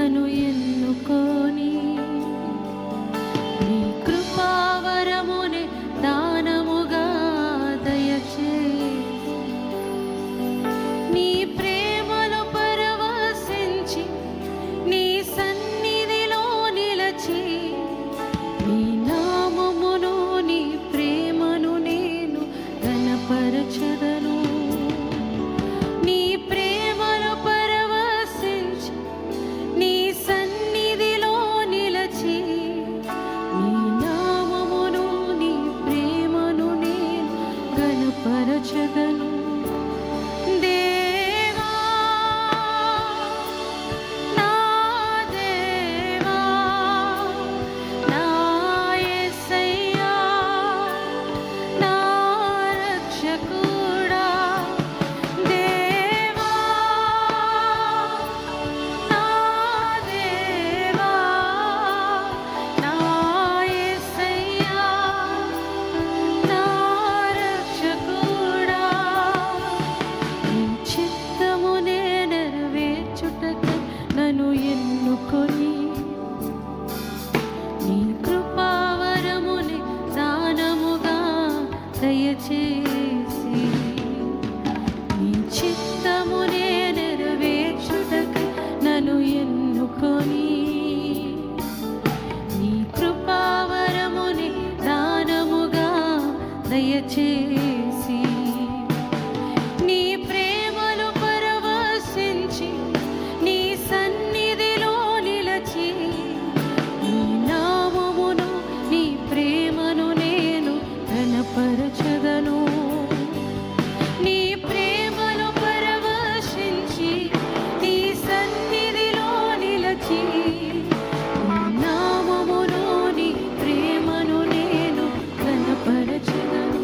నన్ను ఎన్నుకొని నీ కృపావరమునే దానముగా దయచేసి నీ ప్రేమలో పరవశించి నీ సన్నిధిలో నిలచి నీ నామమును నీ ప్రేమను నేను ఘనపరచెదను. నీ ప్రేమలో పరవశించి నీ సన్నిధిలో నిలచి నీ నామమును నీ ప్రేమను నేను ఘనపరచెదను. నన్ను ఎన్నుకొని నీ కృపావరముని దానముగా దయచేసి నీ చిత్తమునే నెరవేర్చుటకు నన్ను ఎన్నుకొని నీ కృపావరముని దానముగా దయచేసి నీ ప్రేమలో పరవశించి నీ సన్నిధిలో నిలచి నీ నామమును నీ ప్రేమను నేను ఘనపరచెదను. నీ ప్రేమలో పరవశించి నీ సన్నిధిలో నిలచి నీ నామమును నీ ప్రేమను నేను ఘనపరచెదను.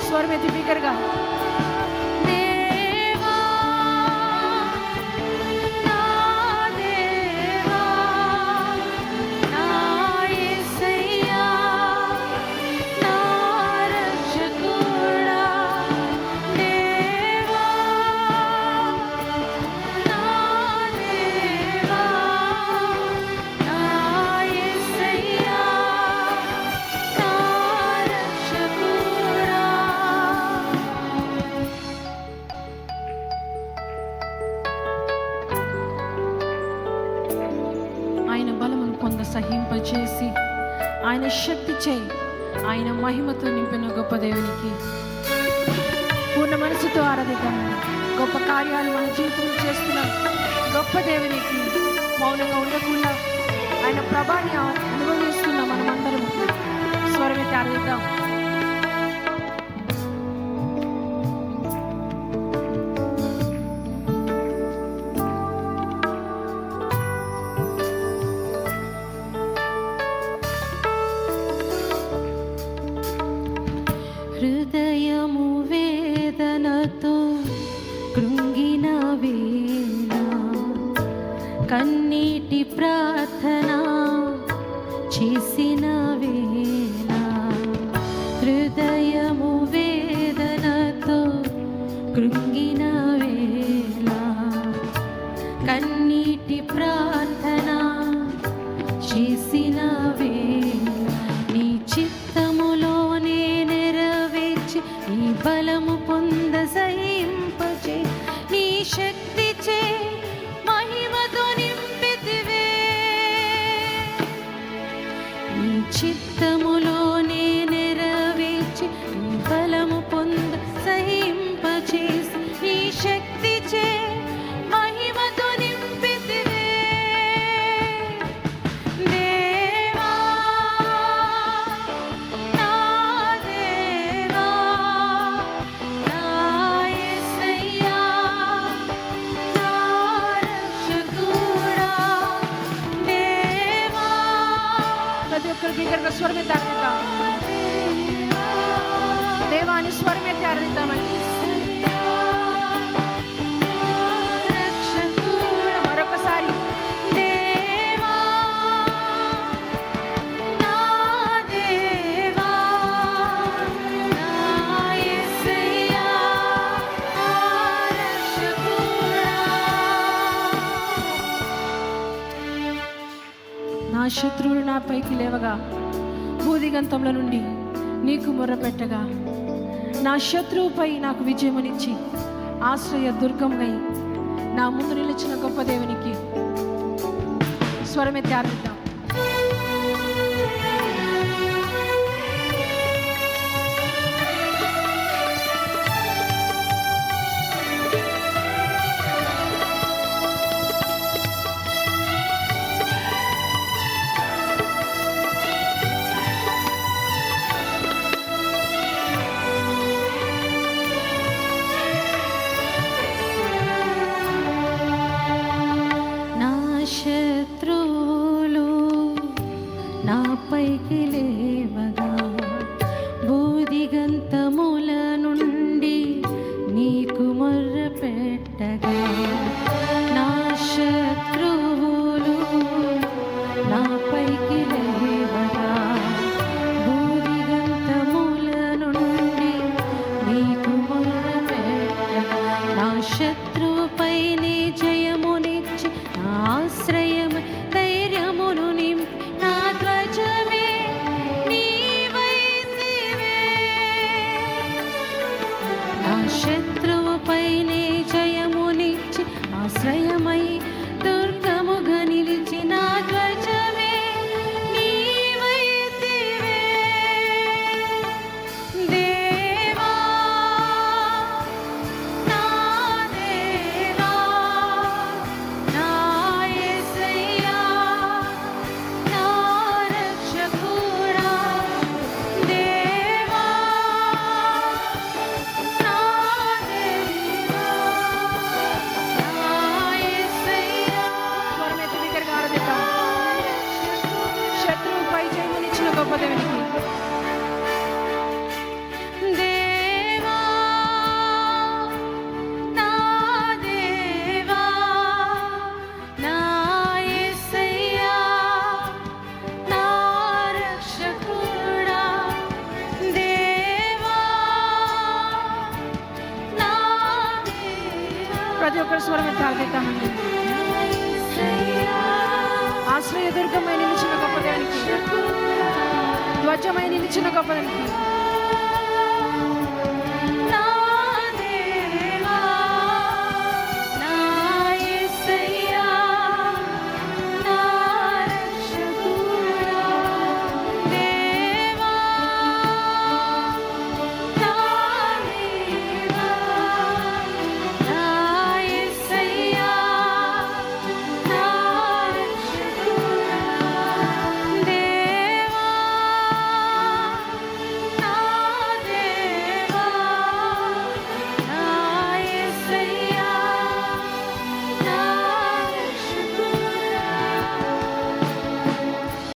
స్వరమెత్తి బిగ్గరగా ఆయన బలమును సహింపచేసి ఆయన శక్తి చేయి ఆయన మహిమతో నింపిన గొప్ప దేవునికి పూర్ణ మనసుతో ఆరాధిద్దాం. గొప్ప కార్యాలు మన జీవితంలో చేస్తున్నాం. గొప్ప దేవునికి మౌనంగా ఉండకుండా ఆయన ప్రభాని అనుభవిస్తున్నాం. మనమందరం స్వరమెత్తి ఆరాధిద్దాం. హృదయము వేదనతో కృంగిన వేళ కన్నీటి ప్రార్థన చేసిన వేళ హృదయము వేదనతో కృంగిన వేళ కన్నీటి ప్రార్థన చేసిన వేళ నీ చిత్తములోనే నీ బలము పొంద సహింపచే నీ శక్తి చే మహిమతో నింపితివే నీ చిత్తములోనే నెరవేర్చి నీ బలము పొంద సహింపచేసి నీ శక్తి చే మహిమతో నింపితివే. ఒక్కరు బిగ్గరగా స్వరమెత్తి ఆరాధిద్దాం. దేవాని స్వరమెత్తి ఆరాధిద్దామండి. మరొకసారి నా శత్రువులు నా పైకి లేవగా భూదిగంతంలో నుండి నీకు మొర్రపెట్టగా నా శత్రువుపై నాకు విజయమునిచ్చి ఆశ్రయ దుర్గంగై నా ముందు నిలిచిన గొప్ప దేవునికి స్వరమెత్తి ఆరాధిద్దాం. శత్రువులు నా పైకి లేవగా బూదిగంతముల నుండి నీకు మొర్రపెట్టగా నా శత్రువులు నా పైకి లేవగా బూదిగంతముల నుండి నీకు మొర్రపెట్టగా నా శత్రువుపై నీ జయమునిచ్చి ఆశ్రయం ధైర్యమును నింపి నా ధ్వజమే నీవైతివే నా శత్రువుపై నీ జయమునిచ్చి ఆశ్రయమై దుర్గముగా నిలిచి నా ధ్వజమే నీవైతివే దేవా నా దేవా నా యేసయ్యా నా రక్షకుడా దేవా నా దేవా నా యేసయ్యా. స్వరమెత్తి బిగ్గరగా ఆరాధిద్దాం. శత్రువుపై జయమునిచ్చిన గొప్ప దేవునికి దేవా నా దేవా నా యేసయ్యా నా రక్షకుడా దేవా నా దేవా ప్రతి ఒక్కరు స్వరమెత్తి ఆరాధిద్దామండి. ఆశ్రయ దుర్గమై నిలిచిన గొప్ప దేవునికి, ధ్వజమై నిలిచిన గొప్ప దేవునికి